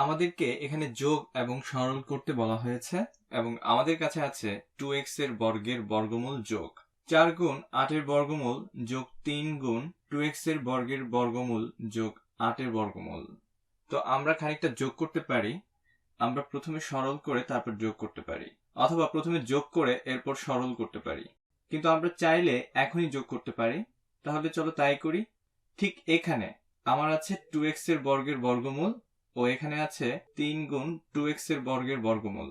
আমাদেরকে এখানে যোগ এবং সরল করতে বলা হয়েছে এবং আমাদের কাছে আছে 2x এর বর্গের বর্গমূল যোগ 4 গুণ 8 এর বর্গমূল যোগ 3 গুণ 2x এর বর্গের বর্গমূল যোগ 8 এর বর্গমূল। তো আমরা খানিকটা যোগ করতে পারি। আমরা প্রথমে সরল করে তারপর যোগ করতে পারি, অথবা প্রথমে যোগ করে এরপর সরল করতে পারি, কিন্তু আমরা চাইলে এখনই যোগ করতে পারি। তাহলে চলো তাই করি। ঠিক এখানে আমার আছে 2x এর বর্গের বর্গমূল ও এখানে আছে 3 গুণ 2x এর বর্গের বর্গমূল।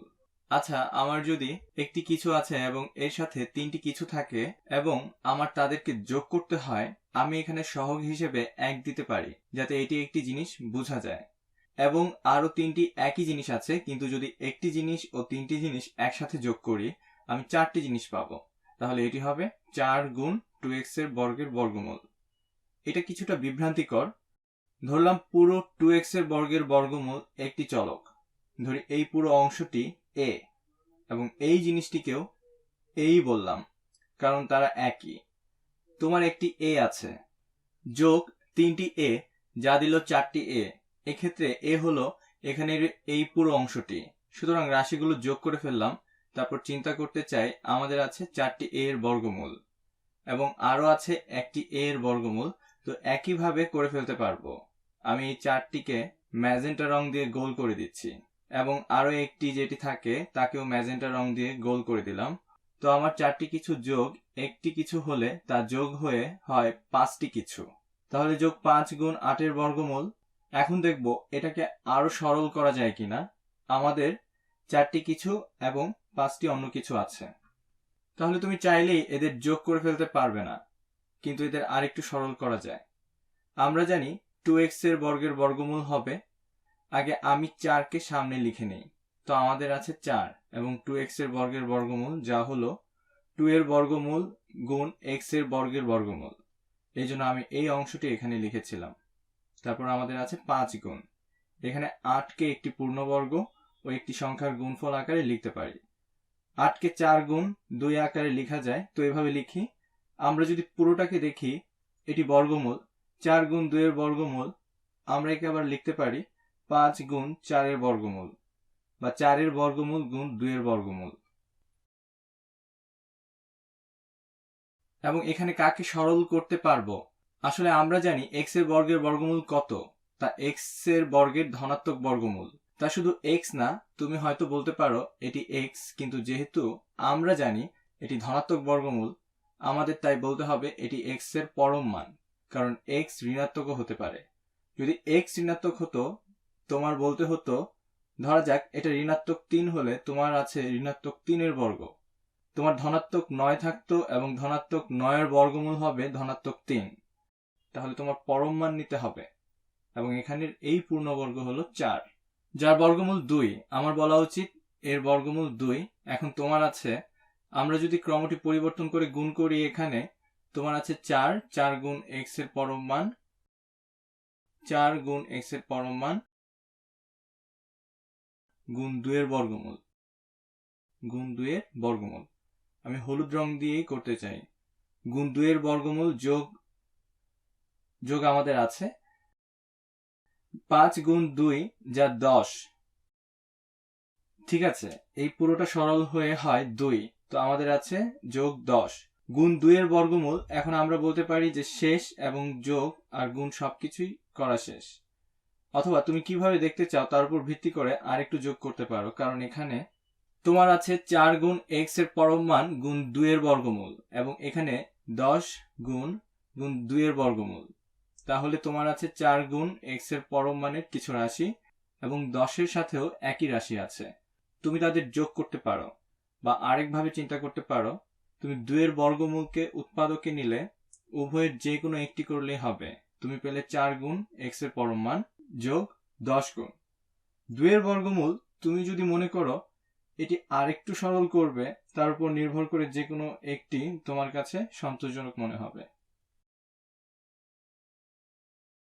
আচ্ছা, আমার যদি একটি কিছু আছে এবং এর সাথে তিনটি কিছু থাকে এবং আমার তাদেরকে যোগ করতে হয়, আমি এখানে সহগ হিসেবে 1 দিতে পারি যাতে এটি একটি জিনিস বোঝা যায়। এবং আরো তিনটি একই জিনিস আছে, কিন্তু যদি একটি জিনিস ও তিনটি জিনিস একসাথে যোগ করি আমি 4টি জিনিস পাবো। তাহলে এটি হবে 4 গুণ 2x এর বর্গের বর্গমূল। এটা কিছুটা বিভ্রান্তিকর। ধরলাম পুরো 2x এর বর্গের বর্গমূল একটি চলক। ধরি এই পুরো অংশটি a এবং এই জিনিসটিকেও এই বললাম, কারণ তারা একই। তোমার একটি a আছে যোগ 3টি a যা দিল 4টি a। এক্ষেত্রে a হলো এখানের এই পুরো অংশটি। সুতরাং রাশিগুলো যোগ করে ফেললাম। তারপর চিন্তা করতে চাই, আমাদের আছে 4টি a এর বর্গমূল এবং আরো আছে একটি a এর বর্গমূল। তো একইভাবে করে ফেলতে পারবো। আমি এই 4টিকে ম্যাজেন্টা রং দিয়ে গোল করে দিচ্ছি এবং আরো একটি যেটি থাকে তাকেও ম্যাজেন্টা রং দিয়ে গোল করে দিলাম। তো আমার 4টি কিছু যোগ একটি কিছু হলে তা যোগ হয়ে হয় 5টি কিছু। তাহলে যোগ 5 গুণ 8 এর বর্গমূল। এখন দেখব এটাকে আরো সরল করা যায় কিনা। আমাদের 4টি কিছু এবং 5টি অন্য কিছু আছে। তাহলে তুমি চাইলেই এদের যোগ করে ফেলতে পারবে না, কিন্তু এদের আরেকটু সরল করা যায়। আমরা জানি 2x এর বর্গের বর্গমূল হবে, আগে আমি 4কে সামনে লিখে নেই। তো আমাদের আছে 4 এবং 2x এর বর্গের বর্গমূল যা হলো 2 এর বর্গমূল গুণ x এর বর্গের বর্গমূল। এই জন্য আমি এই অংশটি এখানে লিখেছিলাম। তারপর আমাদের আছে 5 গুণ, এখানে 8কে একটি পূর্ণবর্গ ও একটি সংখ্যার গুণফল আকারে লিখতে পারি। 8কে 4 গুণ 2 আকারে লেখা যায়, তো এভাবে লিখি। আমরা যদি পুরোটাকে দেখি, এটি বর্গমূল 4 গুণ 2 এর বর্গমূল। আমরা একে আবার লিখতে পারি 5 গুণ 4 এর বর্গমূল বা 4 এর বর্গমূল গুণ 2 এর বর্গমূল। এবং এখানে কাকে সরল করতে পারবো? আসলে আমরা জানি x এর বর্গের বর্গমূল কত, তা x এর বর্গের ধনাত্মক বর্গমূল। তা শুধু x না, তুমি হয়তো বলতে পারো এটি x, কিন্তু যেহেতু আমরা জানি এটি ধনাত্মক বর্গমূল, আমাদের তাই বলতে হবে এটি x এর পরম মান, কারণ x ঋণাত্মকও হতে পারে। যদি x ঋণাত্মক হতো, তোমার বলতে হতো, ধরা যাক এটা ঋণাত্মক 3 হলে তোমার আছে ঋণাত্মক 3 এর বর্গ। তোমার ধনাত্মক 9 থাকতো এবং ধনাত্মক 9 এর বর্গমূল হবে ধনাত্মক 3। তাহলে তোমার পরম মান নিতে হবে এবং এখানের এই পূর্ণবর্গ হলো 4, যার বর্গমূল 2। আমার বলা উচিত এর বর্গমূল 2। এখন তোমার আছে, আমরা যদি ক্রমটি পরিবর্তন করে গুণ করি, এখানে তোমার আছে 4 গুণ x এর পরম মান, 4 গুণ x এর পরম মান গুণ 2 এর বর্গমূল, গুণ 2 এর বর্গমূল। আমি হলুদ রং দিয়েই করতে চাই। গুণ 2 এর বর্গমূল যোগ যোগ আমাদের আছে 5 গুণ 2 যা 10। ঠিক আছে, এই পুরোটা সরল হয়ে হয় 2। তো আমাদের আছে যোগ 10 গুণ 2 এর বর্গমূল। এখন আমরা বলতে পারি যে শেষ এবং যোগ আর গুণ সবকিছুই করা শেষ। অথবা তুমি কিভাবে দেখতে চাও তার উপর ভিত্তি করে আরেকটু যোগ করতে পারো, কারণ এখানে তোমার আছে 4 গুণ x এর পরম মান গুণ 2 এর বর্গমূল এবং এখানে 10 গুণ 2 এর বর্গমূল। তাহলে তোমার আছে 4 গুণ x এর পরম মানের কিছু রাশি এবং 10 এর সাথেও একই রাশি আছে। তুমি তাদের যোগ করতে পারো বা আরেকভাবে চিন্তা করতে পারো, তুমি 2 এর বর্গমূলকে উৎপাদকে নিলে উভয়ের যে কোনো একটি করলেই হবে। তুমি পেলে 4 গুণ x এর পরম মান যোগ 10 গুণ 2 এর বর্গমূল। তুমি যদি মনে করো এটি আরেকটু সরল করবে, তার উপর নির্ভর করে যে কোনো একটি তোমার কাছে সন্তোষজনক মনে হবে।